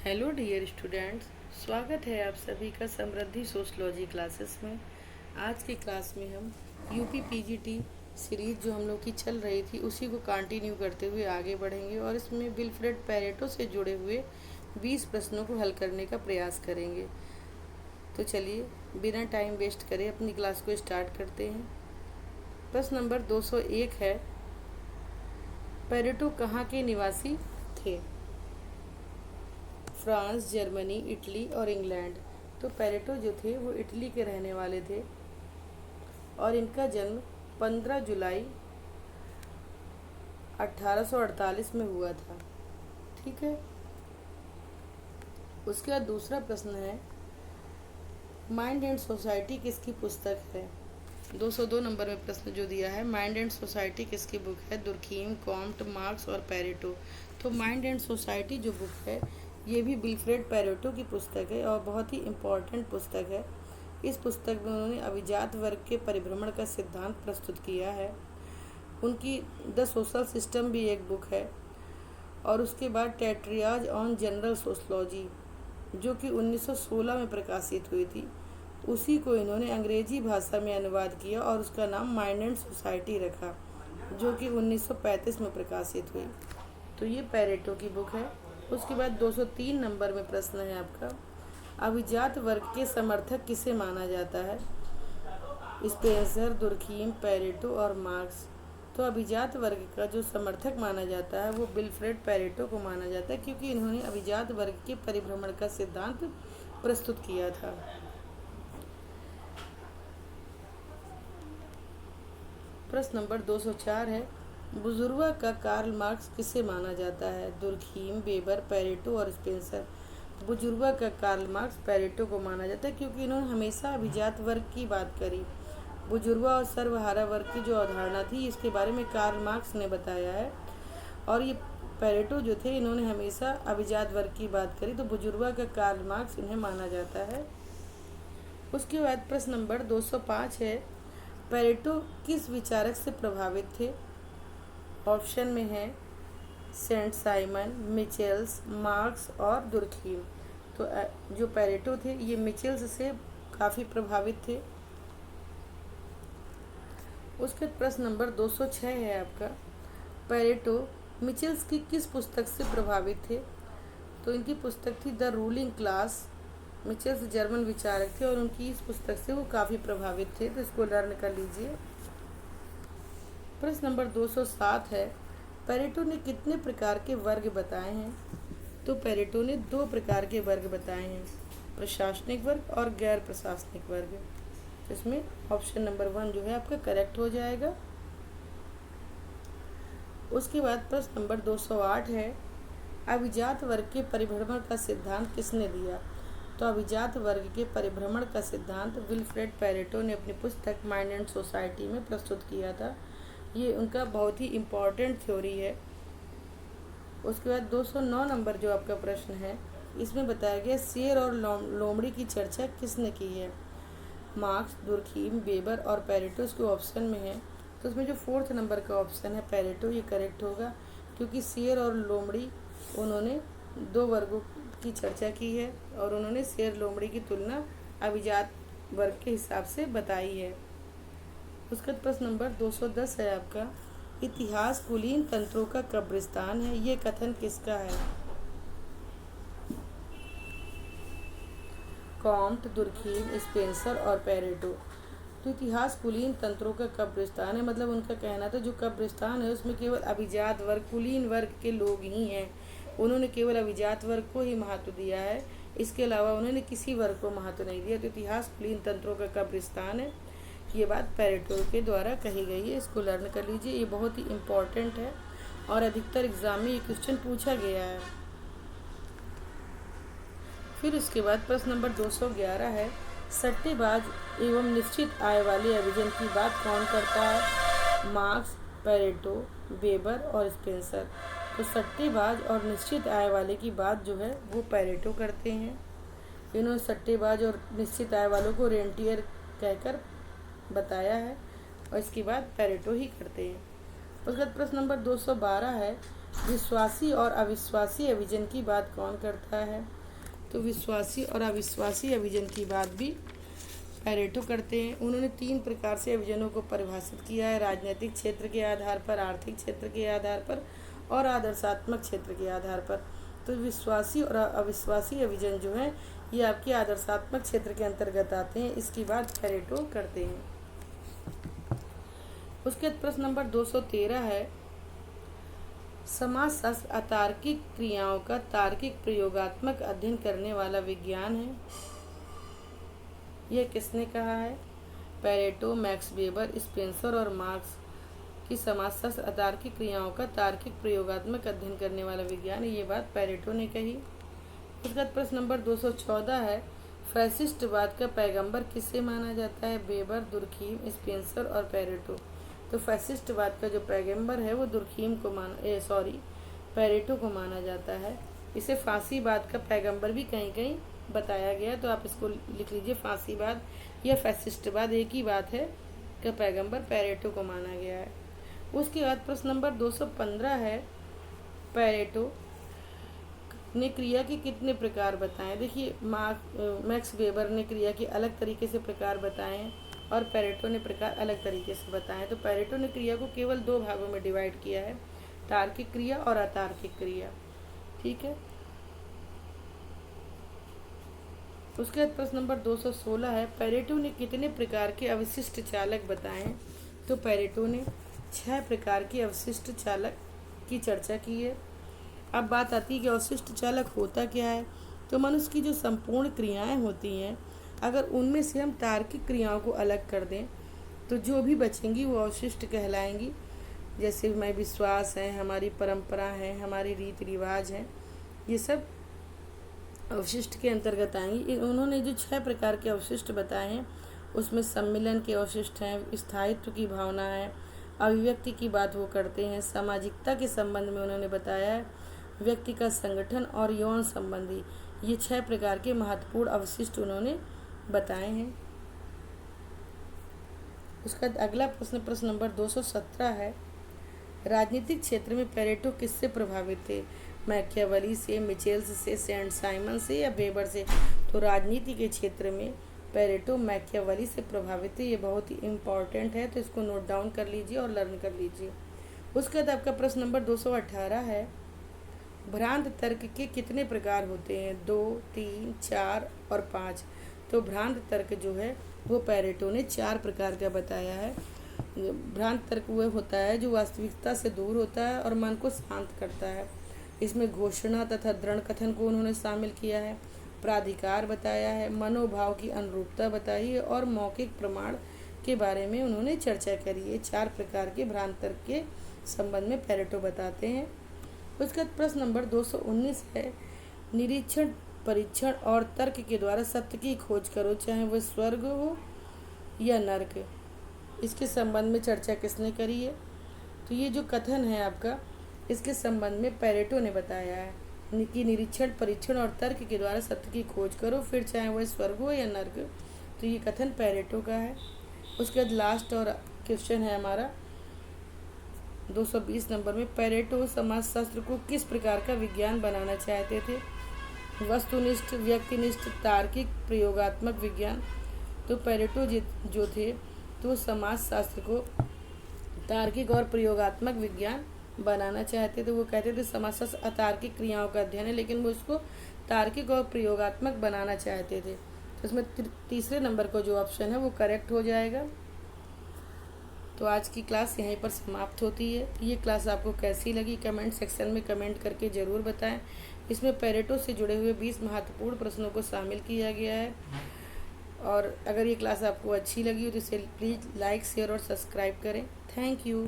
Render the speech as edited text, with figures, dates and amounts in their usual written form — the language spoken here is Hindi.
हेलो डियर स्टूडेंट्स, स्वागत है आप सभी का समृद्धि सोशलॉजी क्लासेस में। आज की क्लास में हम यूपी पीजीटी सीरीज जो हम लोग की चल रही थी उसी को कंटिन्यू करते हुए आगे बढ़ेंगे और इसमें विल्फ्रेड पैरेटो से जुड़े हुए 20 प्रश्नों को हल करने का प्रयास करेंगे। तो चलिए बिना टाइम वेस्ट करे अपनी क्लास को स्टार्ट करते हैं। प्रश्न नंबर 201 है, पैरेटो कहाँ के निवासी थे? फ्रांस, जर्मनी, इटली और इंग्लैंड। तो पैरेटो जो थे वो इटली के रहने वाले थे और इनका जन्म 15 जुलाई 1848 में हुआ था। ठीक है। उसके बाद दूसरा प्रश्न है, माइंड एंड सोसाइटी किसकी पुस्तक है? 202 नंबर में प्रश्न जो दिया है, माइंड एंड सोसाइटी किसकी बुक है? दुर्खीम, कॉम्ट, मार्क्स और पैरेटो। तो माइंड एंड सोसाइटी जो बुक है ये भी विल्फ्रेड पैरेटो की पुस्तक है और बहुत ही इम्पॉर्टेंट पुस्तक है। इस पुस्तक में उन्होंने अभिजात वर्ग के परिभ्रमण का सिद्धांत प्रस्तुत किया है। उनकी द सोशल सिस्टम भी एक बुक है और उसके बाद टेट्रियाज ऑन जनरल सोशलॉजी जो कि 1916 में प्रकाशित हुई थी, उसी को इन्होंने अंग्रेजी भाषा में अनुवाद किया और उसका नाम माइंड एंड सोसाइटी रखा, जो कि 1935 में प्रकाशित हुई। तो ये पैरेटो की बुक है। उसके बाद 203 नंबर में प्रश्न है आपका, अभिजात वर्ग के समर्थक किसे माना जाता है? स्पेंसर, दुर्खीम, पैरेटो और मार्क्स। तो अभिजात वर्ग का जो समर्थक माना जाता है वो विल्फ्रेड पैरेटो को माना जाता है, क्योंकि इन्होंने अभिजात वर्ग के परिभ्रमण का सिद्धांत प्रस्तुत किया था। प्रश्न नंबर 204 है, बुजुर्गा का कार्ल मार्क्स किसे माना जाता है? दुर्खीम, वेबर, पैरेटो और स्पेंसर। बुजुर्गा का कार्ल मार्क्स पैरेटो को माना जाता है, क्योंकि इन्होंने हमेशा अभिजात वर्ग की बात करी। बुजुर्गा और सर्वहारा वर्ग की जो अवधारणा थी इसके बारे में कार्ल मार्क्स ने बताया है और ये पैरेटो जो थे इन्होंने हमेशा अभिजात वर्ग की बात करी, तो बुजुर्गा का कार्ल मार्क्स इन्हें माना जाता है। उसके बाद प्रश्न नंबर 205 है, पैरेटो किस विचारक से प्रभावित थे? ऑप्शन में है सेंट साइमन, मिचेल्स, मार्क्स और दुर्खीम। तो जो पैरेटो थे ये मिचेल्स से काफ़ी प्रभावित थे। उसके प्रश्न नंबर 206 है आपका, पैरेटो मिचेल्स की किस पुस्तक से प्रभावित थे? तो इनकी पुस्तक थी द रूलिंग क्लास। मिचेल्स जर्मन विचारक थे और उनकी इस पुस्तक से वो काफ़ी प्रभावित थे, तो इसको लर्न कर लीजिए। प्रश्न नंबर 207 है, पैरेटो ने कितने प्रकार के वर्ग बताए हैं? तो पैरेटो ने 2 प्रकार के वर्ग बताए हैं, प्रशासनिक वर्ग और गैर प्रशासनिक वर्ग। इसमें ऑप्शन नंबर 1 जो है आपका करेक्ट हो जाएगा। उसके बाद प्रश्न नंबर 208 है, अभिजात वर्ग के परिभ्रमण का सिद्धांत किसने दिया? तो अभिजात वर्ग के परिभ्रमण का सिद्धांत विल्फ्रेड पैरेटो ने अपनी पुस्तक माइंड एंड सोसाइटी में प्रस्तुत किया था। ये उनका बहुत ही इम्पॉर्टेंट थ्योरी है। उसके बाद 209 नंबर जो आपका प्रश्न है इसमें बताया गया शेर और लोमड़ी की चर्चा किसने की है? मार्क्स, दुर्खीम, वेबर और पैरेटो इसके ऑप्शन में है, तो उसमें जो 4th नंबर का ऑप्शन है पैरेटो ये करेक्ट होगा, क्योंकि शेर और लोमड़ी उन्होंने 2 वर्गों की चर्चा की है और उन्होंने शेर लोमड़ी की तुलना अभिजात वर्ग के हिसाब से बताई है। उसका प्रश्न नंबर 210 है आपका, इतिहास कुलीन तंत्रों का कब्रिस्तान है, ये कथन किसका है? कॉम्ट, दुर्खीम, स्पेंसर और पैरेटो। तो इतिहास कुलीन तंत्रों का कब्रिस्तान है, मतलब उनका कहना था जो कब्रिस्तान है उसमें केवल अभिजात वर्ग, कुलीन वर्ग के लोग ही हैं। उन्होंने केवल अभिजात वर्ग को ही महत्व दिया है, इसके अलावा उन्होंने किसी वर्ग को महत्व नहीं दिया। तो इतिहास कुलीन तंत्रों का कब्रिस्तान है, ये बात पैरेटो के द्वारा कही गई है, इसको लर्न कर लीजिए। ये बहुत ही इम्पॉर्टेंट है और अधिकतर एग्जाम में ये क्वेश्चन पूछा गया है। फिर उसके बाद प्रश्न नंबर 211 है, सट्टेबाज एवं निश्चित आय वाले अभिजन की बात कौन करता है? मार्क्स, पैरेटो, वेबर और स्पेंसर। तो सट्टेबाज और निश्चित आय वाले की बात जो है वो पैरेटो करते हैं। इन्होंने सट्टेबाज और निश्चित आय वालों को रेंटियर कहकर बताया है और इसके बाद पैरेटो ही करते हैं। उसके बाद प्रश्न नंबर 212 है, विश्वासी और अविश्वासी अभिजन की बात कौन करता है? तो विश्वासी और अविश्वासी अभिजन की बात भी पैरेटो करते हैं। उन्होंने 3 प्रकार से अभिजनों को परिभाषित किया है: राजनीतिक क्षेत्र के आधार पर, आर्थिक क्षेत्र के आधार पर और आदर्शात्मक क्षेत्र के आधार पर। तो विश्वासी और अविश्वासी अभिजन जो है ये आपके आदर्शात्मक क्षेत्र के अंतर्गत आते हैं, इसकी बात पैरेटो करते हैं। उसके बाद प्रश्न नंबर 213 है, समाजशास्त्र अतार्किक क्रियाओं का तार्किक प्रयोगात्मक अध्ययन करने वाला विज्ञान है। यह किसने कहा है? पैरेटो, मैक्स वेबर, स्पेंसर और मार्क्स की समाजशास्त्र अतार्किक क्रियाओं का तार्किक प्रयोगात्मक अध्ययन करने वाला विज्ञान है, ये बात पैरेटो ने कही। उसके बाद प्रश्न नंबर 214 है, फैसिस्टवाद का पैगंबर किसे माना जाता है? वेबर, दुर्खीम, स्पेंसर और पैरेटो। तो फैसिस्टवाद का जो पैगंबर है वो दुर्खीम को पैरेटो को माना जाता है। इसे फांसीवाद का पैगंबर भी कहीं कहीं बताया गया, तो आप इसको लिख लीजिए, फांसीवाद या फैसिस्टवाद एक ही बात है का पैगंबर पैरेटो को माना गया है। उसके बाद प्रश्न नंबर 215 है, पैरेटो ने क्रिया के कितने प्रकार बताएं? देखिए, मैक्स वेबर ने क्रिया के अलग तरीके से प्रकार बताए हैं और पैरेटो ने प्रकार अलग तरीके से बताए। तो पैरेटो ने क्रिया को केवल 2 भागों में डिवाइड किया है, तार्किक क्रिया और अतार्किक क्रिया। ठीक है। उसके बाद प्रश्न नंबर 216 है, पैरेटो ने कितने प्रकार के अवशिष्ट चालक बताए हैं? तो पैरेटो ने 6 प्रकार के अवशिष्ट चालक की चर्चा की है। अब बात आती है कि अवशिष्ट चालक होता क्या है। तो मनुष्य की जो संपूर्ण क्रियाएं होती हैं, अगर उनमें से हम तार्किक क्रियाओं को अलग कर दें तो जो भी बचेंगी वो अवशिष्ट कहलाएंगी। जैसे हमारे विश्वास है, हमारी परंपरा है, हमारे रीति रिवाज हैं, ये सब अवशिष्ट के अंतर्गत आएंगी। उन्होंने जो 6 प्रकार के अवशिष्ट बताए हैं उसमें सम्मिलन के अवशिष्ट हैं, स्थायित्व की भावना है, अभिव्यक्ति की बात वो करते हैं, सामाजिकता के संबंध में उन्होंने बताया है, व्यक्ति का संगठन और यौन संबंधी, ये 6 प्रकार के महत्वपूर्ण अवशिष्ट उन्होंने बताए हैं। उसका अगला प्रश्न नंबर 217 है, राजनीतिक क्षेत्र में पैरेटो किससे प्रभावित थे? मैकियावेली से, मिचेल्स से, सेंट साइमन से या वेबर से? तो राजनीति के क्षेत्र में पैरेटो मैकियावेली से प्रभावित थे। ये बहुत ही इम्पॉर्टेंट है, तो इसको नोट डाउन कर लीजिए और लर्न कर लीजिए। उसके बाद आपका प्रश्न नंबर 218 है, भ्रांत तर्क के कितने प्रकार होते हैं? 2, 3, 4 और 5। तो भ्रांत तर्क जो है वो पैरेटो ने 4 प्रकार का बताया है। भ्रांत तर्क वह होता है जो वास्तविकता से दूर होता है और मन को शांत करता है। इसमें घोषणा तथा दृढ़ कथन को उन्होंने शामिल किया है, प्राधिकार बताया है, मनोभाव की अनुरूपता बताई है और मौखिक प्रमाण के बारे में उन्होंने चर्चा करी है। 4 प्रकार के भ्रांत तर्क के संबंध में पैरेटो बताते हैं। उसके बाद प्रश्न नंबर 219 है, निरीक्षण, परीक्षण और तर्क के द्वारा सत्य की खोज करो, चाहे वह स्वर्ग हो या नर्क। इसके संबंध में चर्चा किसने करी है? तो ये जो कथन है आपका, इसके संबंध में पैरेटो ने बताया है कि निरीक्षण, परीक्षण और तर्क के द्वारा सत्य की खोज करो, फिर चाहे वह स्वर्ग हो या नर्क। तो ये कथन पैरेटो का है। उसके बाद लास्ट और क्वेश्चन है हमारा 220 नंबर में, पैरेटो समाजशास्त्र को किस प्रकार का विज्ञान बनाना चाहते थे? वस्तुनिष्ठ, व्यक्तिनिष्ठ, तार्किक, प्रयोगात्मक विज्ञान। तो पैरेटो जो थे तो समाजशास्त्र को तार्किक और प्रयोगात्मक विज्ञान बनाना चाहते थे। वो कहते थे समाजशास्त्र अतार्किक क्रियाओं का अध्ययन है, लेकिन वो इसको तार्किक और प्रयोगात्मक बनाना चाहते थे। तो इसमें तीसरे नंबर का जो ऑप्शन है वो करेक्ट हो जाएगा। तो आज की क्लास यहीं पर समाप्त होती है। ये क्लास आपको कैसी लगी कमेंट सेक्शन में कमेंट करके ज़रूर बताएं। इसमें पैरेटो से जुड़े हुए 20 महत्वपूर्ण प्रश्नों को शामिल किया गया है। और अगर ये क्लास आपको अच्छी लगी हो तो इसे प्लीज़ लाइक, शेयर और सब्सक्राइब करें। Thank you.